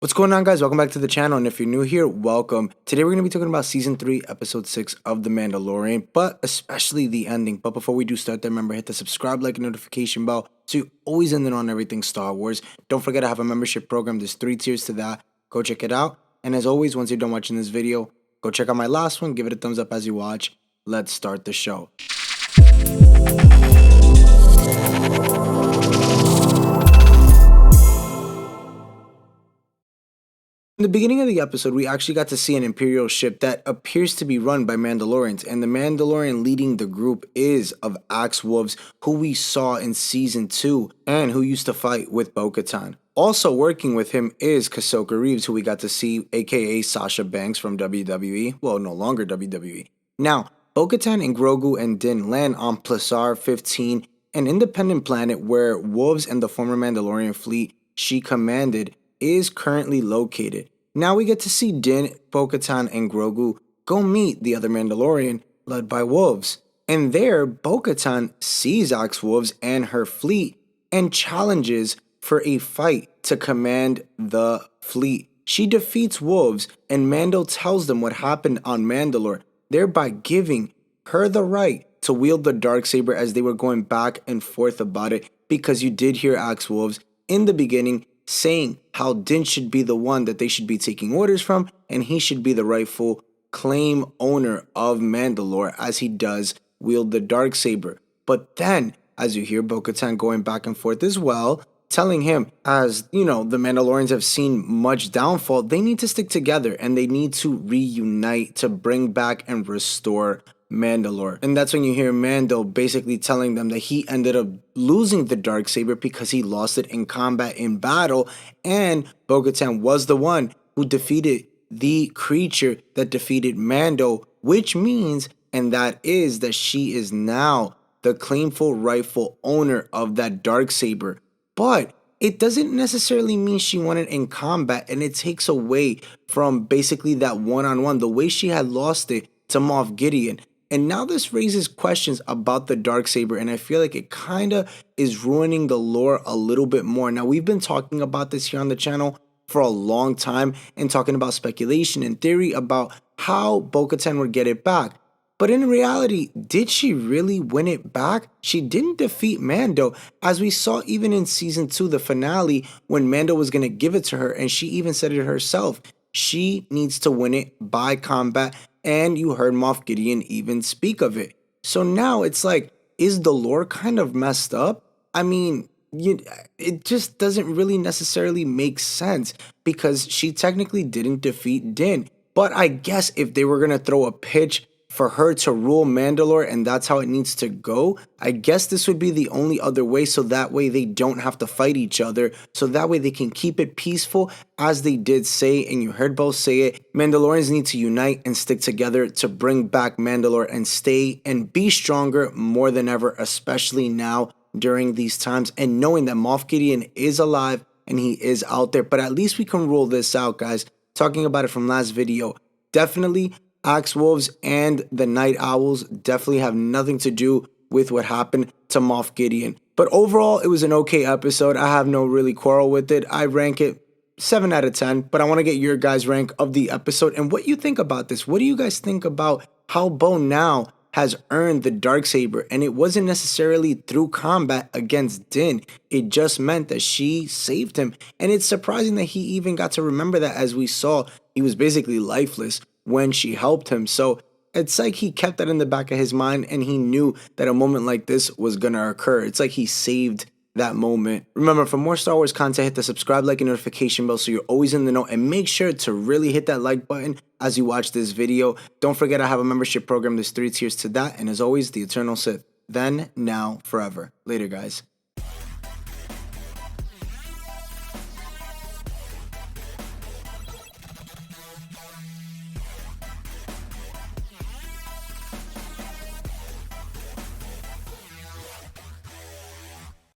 What's going on, guys? Welcome back to the channel, and if you're new here, welcome. Today we're going to be talking about Season 3, Episode 6 of The Mandalorian, but especially the ending. But before we do start, remember, hit the subscribe, like, and notification bell so you're always in the know on everything Star Wars. Don't forget I have a membership program. There's 3 tiers to that. Go check it out. And as always, once you're done watching this video, go check out my last one. Give it a thumbs up as you watch. Let's start the show. In the beginning of the episode, we actually got to see an Imperial ship that appears to be run by Mandalorians, and the Mandalorian leading the group is of Axe Wolves, who we saw in Season 2 and who used to fight with Bo-Katan. Also working with him is Ahsoka Reeves, who we got to see, aka Sasha Banks from WWE, well, no longer WWE. Now, Bo-Katan and Grogu and Din land on Plasar 15, an independent planet where Wolves and the former Mandalorian fleet she commanded is currently located. Now we get to see Din, Bo-Katan, and Grogu go meet the other Mandalorian led by Wolves. And there, Bo-Katan sees Axe Wolves and her fleet and challenges for a fight to command the fleet. She defeats Wolves, and Mando tells them what happened on Mandalore, thereby giving her the right to wield the Darksaber as they were going back and forth about it, because you did hear Axe Wolves in the beginning saying how Din should be the one that they should be taking orders from, and he should be the rightful claim owner of Mandalore as he does wield the Darksaber. But then, as you hear Bo-Katan going back and forth as well, telling him, as you know, the Mandalorians have seen much downfall, they need to stick together and they need to reunite to bring back and restore Mandalore. And that's when you hear Mando basically telling them that he ended up losing the Darksaber because he lost it in combat in battle, and Bo-Katan was the one who defeated the creature that defeated Mando, which means, and that is, that she is now the claimful rightful owner of that Darksaber. But it doesn't necessarily mean she won it in combat, and it takes away from basically that one-on-one, the way she had lost it to Moff Gideon. And now this raises questions about the Darksaber, and I feel like it kind of is ruining the lore a little bit more. Now, we've been talking about this here on the channel for a long time and talking about speculation and theory about how Bo-Katan would get it back. But in reality, did she really win it back? She didn't defeat Mando, as we saw even in Season 2, the finale, when Mando was going to give it to her, and she even said it herself. She needs to win it by combat, and you heard Moff Gideon even speak of it. So now it's like, is the lore kind of messed up? I mean, it just doesn't really necessarily make sense, because she technically didn't defeat Din. But I guess if they were going to throw a pitch for her to rule Mandalore and that's how it needs to go, I guess this would be the only other way, so that way they don't have to fight each other, so that way they can keep it peaceful, as they did say, and you heard both say it. Mandalorians need to unite and stick together to bring back Mandalore and stay and be stronger more than ever, especially now during these times, and knowing that Moff Gideon is alive and he is out there. But at least we can rule this out, guys. Talking about it from last video, definitely Axe Wolves and the Night Owls definitely have nothing to do with what happened to Moff Gideon. But overall, it was an okay episode. I have no really quarrel with it. I rank it 7 out of 10, but I want to get your guys' rank of the episode and what you think about this. What do you guys think about how Bo now has earned the Darksaber? And it wasn't necessarily through combat against Din. It just meant that she saved him. And it's surprising that he even got to remember that, as we saw, he was basically lifeless when she helped him. So it's like he kept that in the back of his mind, and he knew that a moment like this was gonna occur. It's like he saved that moment. Remember, for more Star Wars content, hit the subscribe, like, and notification bell so you're always in the know, and make sure to really hit that like button as you watch this video. Don't forget I have a membership program. There's 3 tiers to that, and as always, the Eternal Sith. Then, now, forever. Later, guys.